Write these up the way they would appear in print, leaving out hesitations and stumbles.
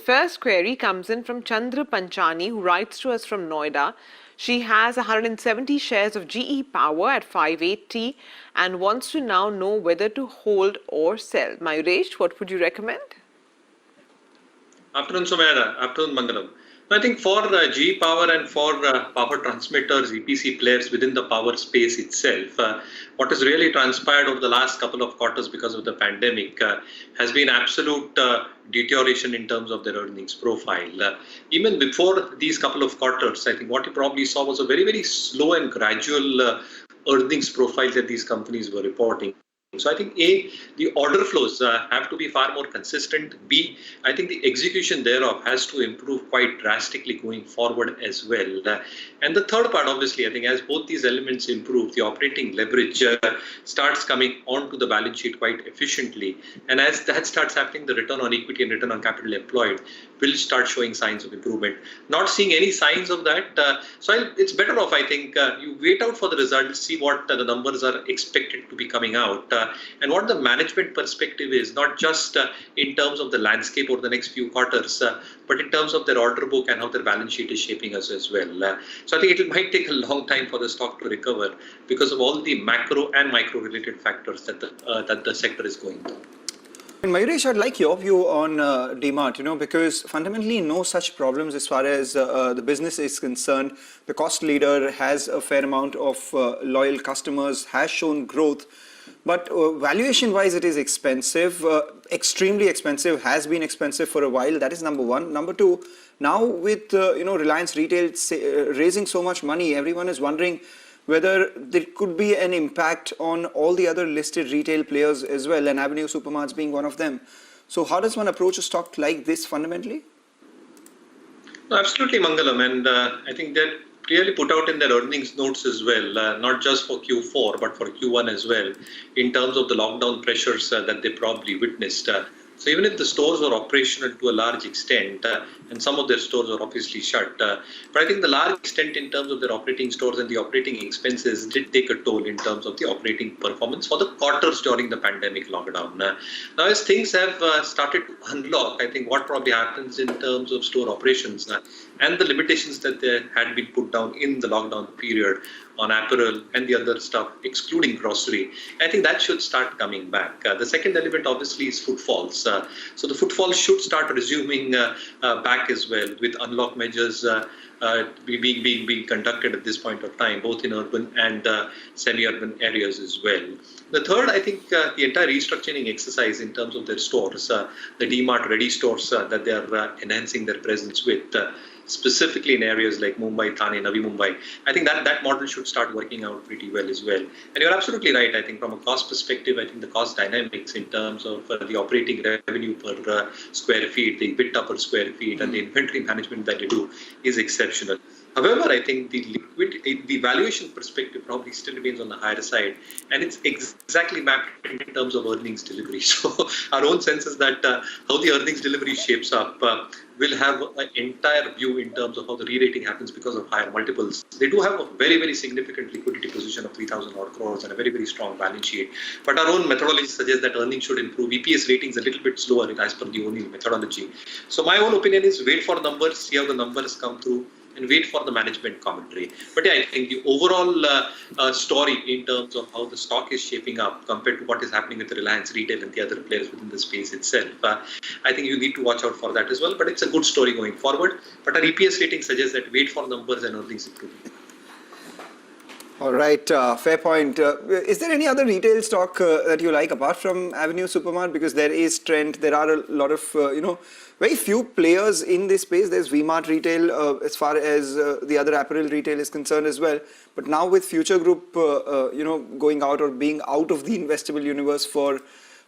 first query comes in from Chandra Panchani, who writes to us from Noida. She has 170 shares of GE Power at 580 and wants to now know whether to hold or sell. Mayuresh, what would you recommend? Afternoon, Sumera. Afternoon, Mangalam. I think for GE Power and for power transmitters, EPC players within the power space itself, what has really transpired over the last couple of quarters because of the pandemic has been absolute deterioration in terms of their earnings profile. Even before these couple of quarters, I think what you probably saw was a very, very slow and gradual earnings profile that these companies were reporting. So I think A, the order flows have to be far more consistent. B, I think the execution thereof has to improve quite drastically going forward as well. And the third part, obviously, I think as both these elements improve, the operating leverage starts coming onto the balance sheet quite efficiently. And as that starts happening, the return on equity and return on capital employed will start showing signs of improvement. Not seeing any signs of that. So it's better off, I think, you wait out for the results, see what the numbers are expected to be coming out. And what the management perspective is, not just in terms of the landscape over the next few quarters, but in terms of their order book and how their balance sheet is shaping us as well. So I think it might take a long time for the stock to recover because of all the macro and micro related factors that the sector is going through. And Mayuresh, I'd like your view on V-Mart, because fundamentally no such problems as far as the business is concerned. The cost leader has a fair amount of loyal customers, has shown growth. But valuation-wise, it is expensive, extremely expensive, has been expensive for a while. That is number one. Number two, now with Reliance Retail raising so much money, everyone is wondering whether there could be an impact on all the other listed retail players as well, and Avenue Supermarts being one of them. So how does one approach a stock like this fundamentally? No, absolutely, Mangalam. And I think that clearly put out in their earnings notes as well, not just for Q4, but for Q1 as well, in terms of the lockdown pressures that they probably witnessed. So even if the stores were operational to a large extent, and some of their stores are obviously shut, but I think the large extent in terms of their operating stores and the operating expenses did take a toll in terms of the operating performance for the quarters during the pandemic lockdown. Now, as things have started to unlock, I think what probably happens in terms of store operations and the limitations that they had been put down in the lockdown period on apparel and the other stuff, excluding grocery, I think that should start coming back. The second element obviously is footfalls. So the footfalls should start resuming back as well, with unlock measures being conducted at this point of time, both in urban and semi-urban areas as well. The third, I think, the entire restructuring exercise in terms of their stores, the D-Mart ready stores that they are enhancing their presence with, specifically in areas like Mumbai, Thane, Navi Mumbai. I think that model should start working out pretty well as well. And you're absolutely right. I think from a cost perspective, I think the cost dynamics in terms of the operating revenue per square feet, the EBITDA per square feet, and the inventory management that they do is exceptional. However, I think the valuation perspective probably still remains on the higher side, and it's exactly mapped in terms of earnings delivery. So our own sense is that how the earnings delivery shapes up will have an entire view in terms of how the re-rating happens because of higher multiples. They do have a very, very significant liquidity position of 3,000 odd crores and a very, very strong balance sheet. But our own methodology suggests that earnings should improve. EPS ratings a little bit slower as per the only methodology. So my own opinion is wait for numbers, see how the numbers come through, and wait for the management commentary. But yeah, I think the overall story in terms of how the stock is shaping up compared to what is happening with the Reliance Retail and the other players within the space itself, I think you need to watch out for that as well. But it's a good story going forward. But our EPS rating suggests that wait for numbers and earnings improvement. All right, fair point. Is there any other retail stock that you like apart from Avenue Supermart? Because there is trend. There are a lot of, very few players in this space. There's V-Mart retail as far as the other apparel retail is concerned as well. But now with Future Group, going out or being out of the investable universe for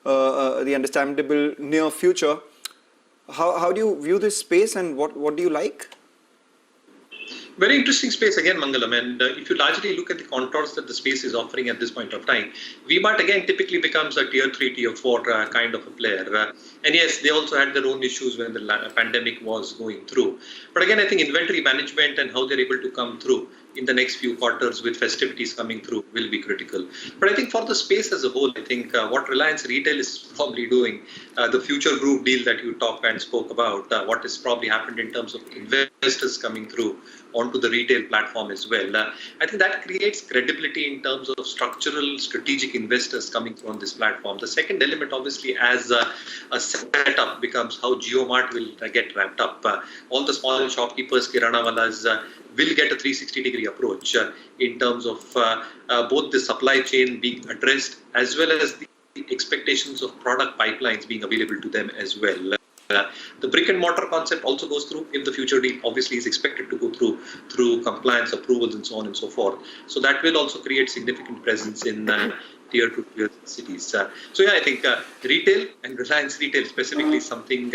the understandable near future, how do you view this space and what do you like? Very interesting space again, Mangalam. And if you largely look at the contours that the space is offering at this point of time, V-Mart again typically becomes a tier 3, tier 4 kind of a player. And yes, they also had their own issues when the pandemic was going through. But again, I think inventory management and how they're able to come through in the next few quarters with festivities coming through will be critical. But I think for the space as a whole, I think what Reliance Retail is probably doing, the future group deal that you talked and spoke about, what has probably happened in terms of investors coming through onto the retail platform as well. I think that creates credibility in terms of structural strategic investors coming through on this platform. The second element, obviously, as a setup becomes how JioMart will get ramped up. All the small shopkeepers, kirana walas, will get a 360-degree approach in terms of both the supply chain being addressed as well as the expectations of product pipelines being available to them as well. The brick and mortar concept also goes through if the future deal obviously is expected to go through compliance approvals and so on and so forth. So that will also create significant presence in tier 2 tier cities. So yeah, I think retail and Reliance Retail specifically is something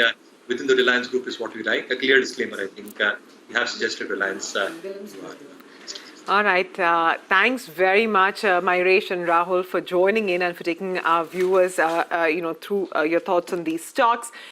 within the Reliance group is what we like. A clear disclaimer, I think we have suggested Reliance. All right. Thanks very much, Mayuresh and Rahul, for joining in and for taking our viewers, through your thoughts on these stocks.